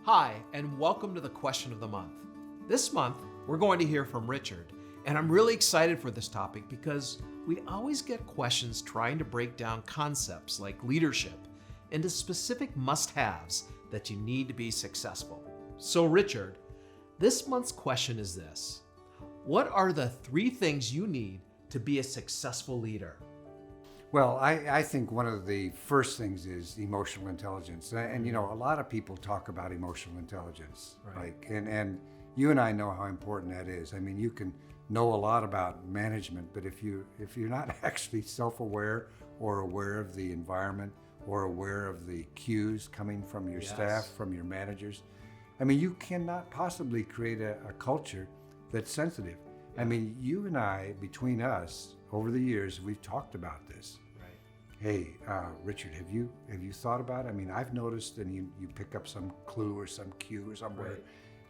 Hi, and welcome to the Question of the Month. This month, we're going to hear from Richard, and I'm really excited for this topic because we always get questions trying to break down concepts like leadership into specific must-haves that you need to be successful. So Richard, this month's question is this: what are the 3 things you need to be a successful leader? Well, I think one of the first things is emotional intelligence. And you know, a lot of people talk about emotional intelligence. Right. And you and I know how important that is. I mean, you can know a lot about management, but if you're not actually self-aware or aware of the environment or aware of the cues coming from your staff, from your managers, I mean, you cannot possibly create a culture that's sensitive. I mean, you and I, between us, over the years, we've talked about this. Right. Hey, Richard, have you thought about it? I mean, I've noticed, and you pick up some clue or some cue or somewhere, Right.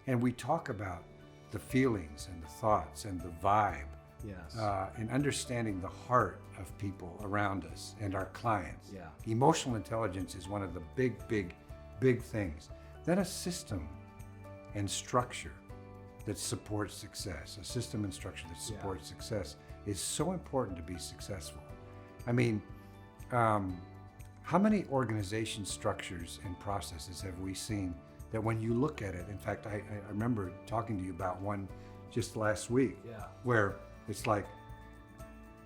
and we talk about the feelings and the thoughts and the vibe, Yes. and understanding the heart of people around us and our clients. Yeah. Emotional intelligence is one of the big things. Then a system and structure that supports success. A system and structure that supports success is so important to be successful. I mean, how many organization structures and processes have we seen that when you look at it, in fact, I remember talking to you about one just last week, where it's like,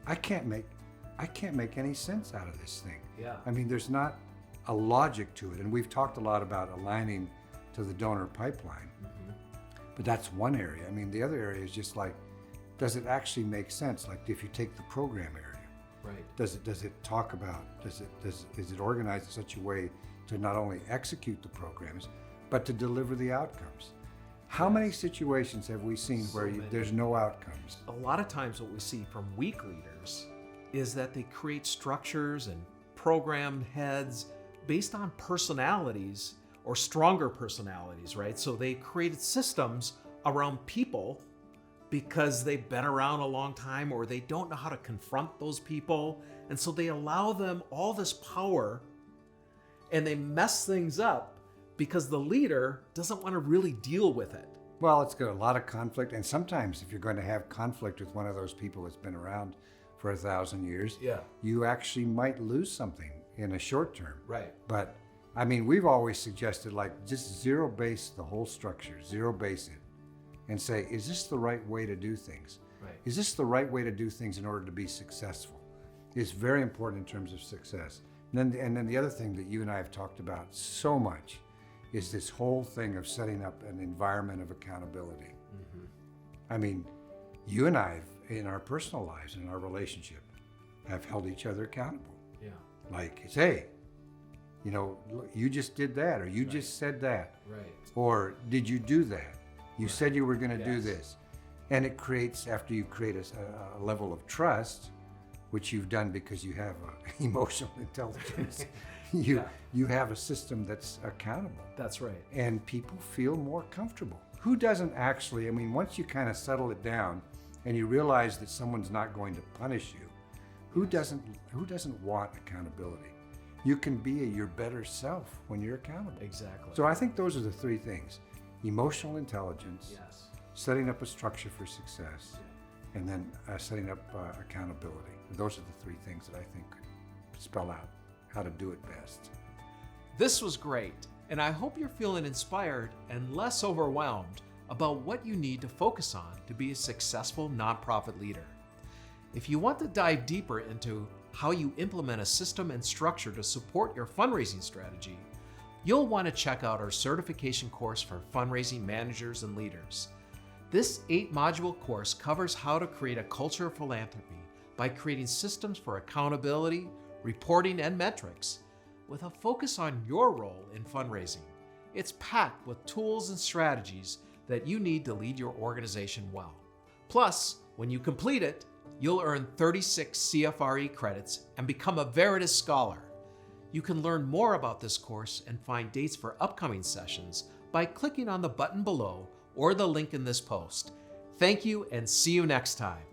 I can't make any sense out of this thing. Yeah. I mean, there's not a logic to it. And we've talked a lot about aligning to the donor pipeline. But that's one area. I mean, the other area is just like, does it actually make sense? Like if you take the program area, Right. does it talk about, is it organized in such a way to not only execute the programs, but to deliver the outcomes? How many situations have we seen So where many. there's no outcomes? A lot of times what we see from weak leaders is that they create structures and program heads based on personalities or stronger personalities, right? So they created systems around people because they've been around a long time or they don't know how to confront those people. And so they allow them all this power and they mess things up because the leader doesn't want to really deal with it. Well, it's got a lot of conflict. And sometimes if you're going to have conflict with one of those people that's been around for 1,000 years, you actually might lose something in a short term. Right. But I mean, we've always suggested like just zero base the whole structure, zero base it, and say, is this the right way to do things? Right. Is this the right way to do things in order to be successful? It's very important in terms of success. And then the other thing that you and I have talked about so much is this whole thing of setting up an environment of accountability. I mean, you and I, in our personal lives, in our relationship, have held each other accountable. Yeah. Like, it's, hey, you know, look, you just did that, or you just said that, Right. or did you do that? You said you were going to do Yes. this. And it creates, after you create a level of trust, which you've done because you have emotional intelligence, you have a system that's accountable. That's right. And people feel more comfortable. Who doesn't actually, I mean, once you kind of settle it down and you realize that someone's not going to punish you, who doesn't want accountability? You can be your better self when you're accountable. Exactly. So I think those are the 3 things: emotional intelligence, Yes. setting up a structure for success, and then setting up accountability. Those are the 3 things that I think could spell out how to do it best. This was great, and I hope you're feeling inspired and less overwhelmed about what you need to focus on to be a successful nonprofit leader. If you want to dive deeper into how you implement a system and structure to support your fundraising strategy, you'll want to check out our certification course for fundraising managers and leaders. This 8-module course covers how to create a culture of philanthropy by creating systems for accountability, reporting, and metrics, with a focus on your role in fundraising. It's packed with tools and strategies that you need to lead your organization well. Plus, when you complete it, you'll earn 36 CFRE credits and become a Veritas Scholar. You can learn more about this course and find dates for upcoming sessions by clicking on the button below or the link in this post. Thank you and see you next time.